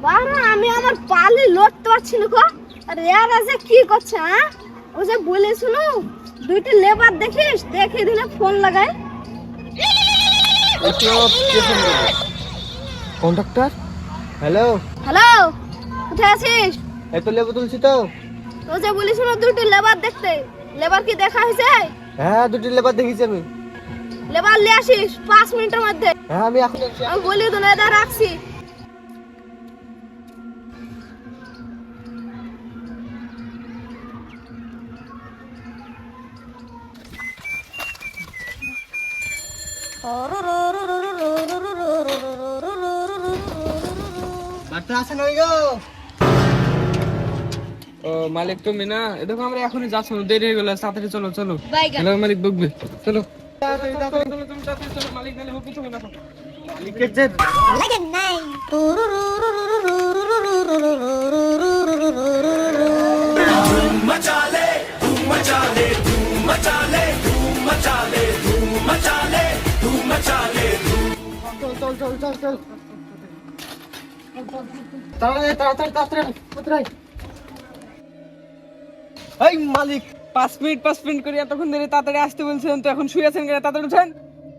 বাবা আমি আমার পালি লড়তে পারছি না গো। আর এর আছে কি করছে হ্যাঁ? ও যে বলে শুনো দুইটা লেবার দেখিস দেখে দিলে ফোন লাগায়। কন্ডাক্টর হ্যালো হ্যালো, কোথায় আছিস? এই তো লেবু তুলছি তো। ও যে বলে শুনো দুইটা লেবার দেখতে, লেবার কি দেখা হয়েছে? হ্যাঁ দুটি লেবার দেখেছি আমি। লেবার নিয়ে আসিস 5 মিনিটের মধ্যে। হ্যাঁ আমি এখন আমি বলি তো না এটা রাখছি। বার্তা আসে না গো। ও মালিক তুমি না, দেখো আমরা এখনই যাচ্ছি, দেরি হয়ে গেল, তাড়াতাড়ি চলো চলো। হ্যালো মালিক বকবে, চলো তাড়াতাড়ি তাড়াতাড়ি চলো, তুমি তাড়াতাড়ি চলো, মালিক নালে বকবে তুমি না। মালিকের যে চল চল চল চল তাড়াতাড়ি তাড়াতাড়ি তাড়াতাড়ি কোথায়? এই মালিক 5 মিনিট করে এতক্ষণ ধরে তাড়াতাড়ি আসতে বলছেন, তো এখন শুয়ে আছেন কেন? তাড়াতাড়ি উঠেন,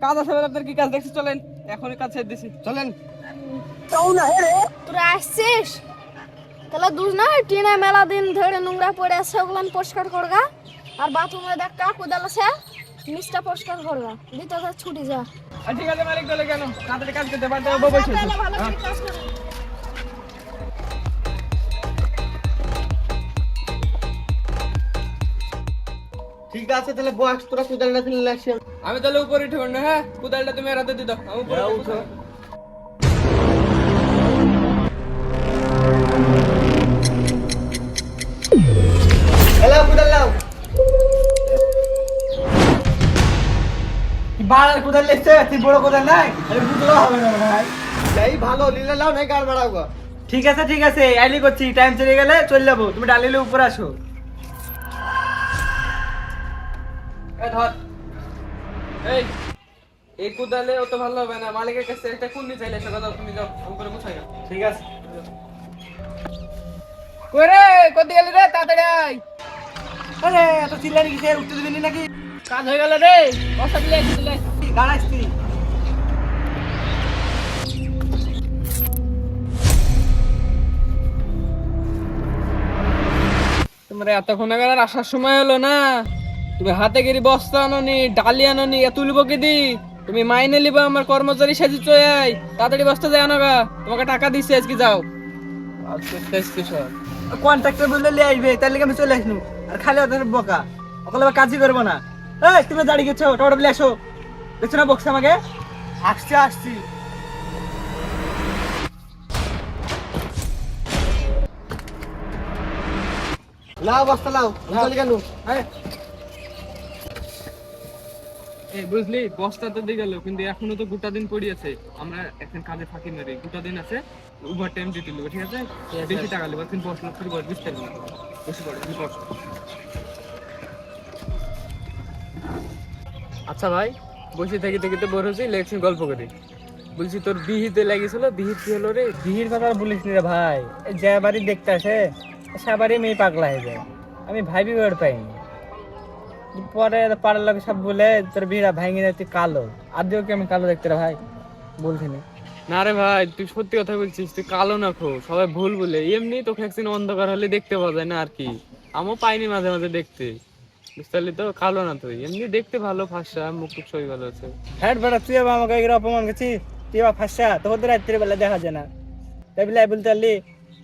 কাজ আছে বলে। আপনার কি কাজ দেখছি? চলেন, এখনই কাজ ছেড়ে দিছি, চলেন। তোরা আসছিস তাহলে দুজ না টিনে মেলা দিন ধরে নোংরা পড়ে আছে, ওগুলো পরিষ্কার করগা। আর বাথরুমে দেখ কাকু আছে নিচটা পরিষ্কার করগা, দিতে ছুটি যা। ঠিক আছে মালিক, বলে কেন তাড়াতাড়ি কাজ করতে পারতে হবে, বসে তাহলে ভালো করে কাজ করো। ঠিক আছে তাহলে বক্স তোরা কোদালটা নিয়ে আসি। আমি তাহলে উপরে উঠে না। হ্যাঁ, কোদালটা তুমি আর হাতে দিয়ে দাও, আমি উপরে উঠো। হ্যালো কোদাল নাও। বাড়ার কোদাল লেছে, তুই বড় কোদাল নাই? আরে বুঝলো হবে না ভাই। এই ভালো লিলে লাও নাই গাল বাড়াও গো। ঠিক আছে আইলি করছি, টাইম চলে গেলে চলে যাবো, তুমি ডালিলে উপরে আসো। এই ধর, এই কোদালে অত ভালো হবে না, মালিকের কাছে একটা কুন্ডি চাইলে এসে কথা, তুমি যাও, আমি করে মুছাই না। ঠিক আছে। কই রে, কত গেলি রে? তাড়াতাড়ি আয়। আরে এত চিল্লানি কিসের? উঠতে দিবি নাকি? কাজ হয়ে গেল রে, বস্তা দিলে দিলে। দাঁড়াইছি। তোমরা এতক্ষণ আগে আর আসার সময় হলো না? তুমি হাতে গেরি বস্তা আনোনি, ডালি আনোনি, এ তুলবো কি দি? তুমি মাইনে লিবা আমার কর্মচারী সাজি চয়াই, তাড়াতাড়ি বস্তা যায় আনো গা, তোমাকে টাকা দিছি আজকে, যাও। আজকে সব কন্ট্রাক্টর বললে লিয়ে আসবে, তার লেগে আমি চলে আসনু। আর খালি ওদের বকা, ওগুলো আবার কাজই করবো না। এই তুমি দাঁড়িয়ে গেছো, ওটা বলে আসো। দেখছো না বকছে আমাকে? আসছি। লাও বস্তা লাও, চলে কেন? এই বুঝলি, বস্তা তো দিয়ে গেল, কিন্তু এখনো তো গোটা দিন পড়ি আছে। আমরা এখন কাজে ফাঁকি মারি, গোটা দিন আছে, ওভার টাইম দিতে লিব, ঠিক আছে? বেশি টাকা লিব, কিন্তু বস লক্ষ করে বুঝতে পারবি না, বেশি পড়ে তুমি বস। আচ্ছা ভাই, বসে থেকে থেকে তো বড় হয়েছি, লেকশন গল্প করি। বলছি তোর বিহিতে লাগিয়েছিল, বিহিত কি হলো রে? বিহির কথা আর বলিস নি রে ভাই। এই যে বাড়ি দেখতে আসে সবারই মেয়ে পাগলা হয়ে যায়। আমি ভাবি বের পাইনি, পরে পাড়ার লোক সব বলে তোর বিড়া ভাঙি না, তুই কালো। আদেও কি আমি কালো দেখতে রে ভাই? বলছিনি। না রে ভাই, তুই সত্যি কথা বলছিস, তুই কালো না খো, সবাই ভুল বলে। এমনি তোকে একদিন অন্ধকার হলে দেখতে পাওয়া যায় না আর কি, আমিও পাইনি মাঝে মাঝে দেখতে, বুঝতে পারলি তো? কালো না তুই, এমনি দেখতে ভালো, ফাঁসা, মুখ টুক সবই ভালো আছে। হ্যাঁ বেটা, তুই আবার আমাকে এগুলো অপমান করছিস? তুই আবার ফাঁসা, তোর রাত্রে বেলা দেখা যায় না, তাই বলে বলতে পারলি?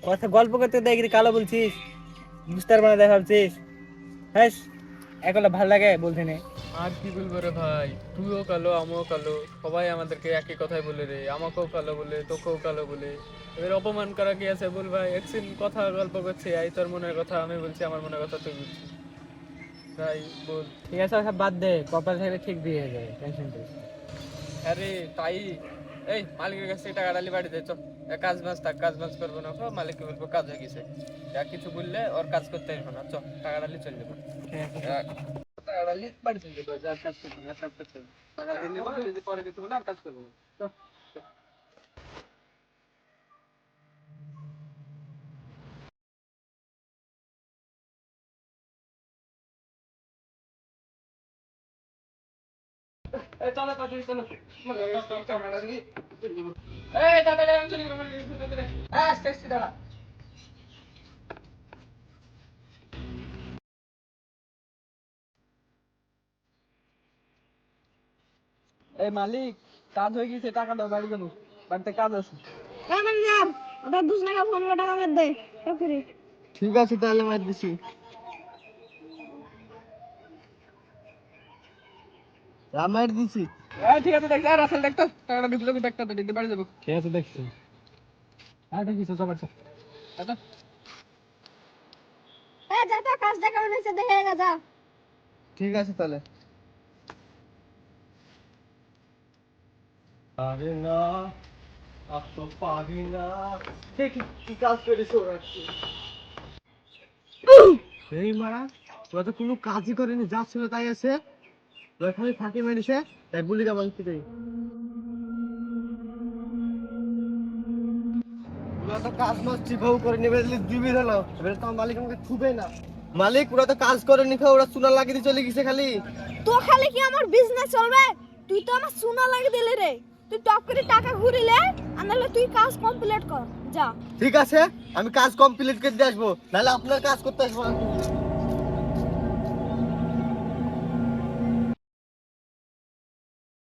কথা গল্প করতে দেখি কালো বলছিস, বুঝতে পারবো না দেখা বলছিস? হ্যাঁ এগুলো ভালো লাগে বলছিনি। আর কি বলবো রে ভাই, তুইও কালো, আমিও কালো, সবাই আমাদেরকে একই কথাই বলে রে, আমাকেও কালো বলে, তোকেও কালো বলে। এবার অপমান করা কি আছে বল ভাই? একদিন কথা গল্প করছি, এই তোর মনের কথা আমি বলছি, আমার মনের কথা তুই বলছিস, তাই বল। ঠিক আছে সব বাদ দে, কপাল থাকলে ঠিক দিয়ে যাবে, টেনশন করিস না। আরে তাই, এই মালিকের কাছে টাকা ডালি বাড়ি দে, চল। কাজ বাজ থাক, কাজ বাজ করবো না, মালিককে বলবো কাজ হয়ে গেছে, যা কিছু বললে ওর কাজ করতে আসবো না, চল টাকা ডালি চলে যাবো। টাকা ডালি বাড়ি চলে যাবো, যা কাজ করবো না, সব কাজ করবো, টাকা দিয়ে নেবো, যদি পরে কিছু বলে আর কাজ করবো না, চল। এই চলো চলো চলো এই দাদা আমি চলে গেলাম আস্তে আস্তে দাঁড়া এই মালিক কাজ হয়ে গেছে টাকা দাও বাড়ি যাবো বাড়িতে কাজ আছে ম্যানেজার ওটা 2 টাকা 15 টাকা মেরে দে ফিরি। ঠিক আছে তাহলে মার দিছি রামায়ের দিছি ঠিক আছে দেখ আর আসল দেখ তো টাকাটা ঢুকলো কি দেখটা তো দিতে বাড়ি যাবো ঠিক আছে দেখছি আর দেখিস সব আছে আচ্ছা এ যা তো কাজ দেখা হয়েছে দেখে যা। ঠিক আছে তাহলে আরে না আর তো পারি না কি কাজ করেছো সেই মারা তোরা তো কোনো কাজই করেনি যা ছিল তাই আছে তোরা খালি ফাঁকি মেরেছে তাই বুলিকা মাংস দেই ওরা তো কাজ মাছ ঠিকভাবে করে নেবে দিবি হলো এবারে তো মালিক আমাকে ছুবে না মালিক ওরা তো কাজ করেনি খা ওরা চুনা লাগিয়ে দিয়ে চলে গেছে খালি তো খালি কি আমার বিজনেস চলবে? তুই তো আমার সোনা লাগিয়ে দিলি রে। তুই টপ করে টাকা ঘুরিলে আর নাহলে তুই কাজ কমপ্লিট কর যা। ঠিক আছে আমি কাজ কমপ্লিট করে দিয়ে আসবো নাহলে আপনার কাজ করতে আসবো না।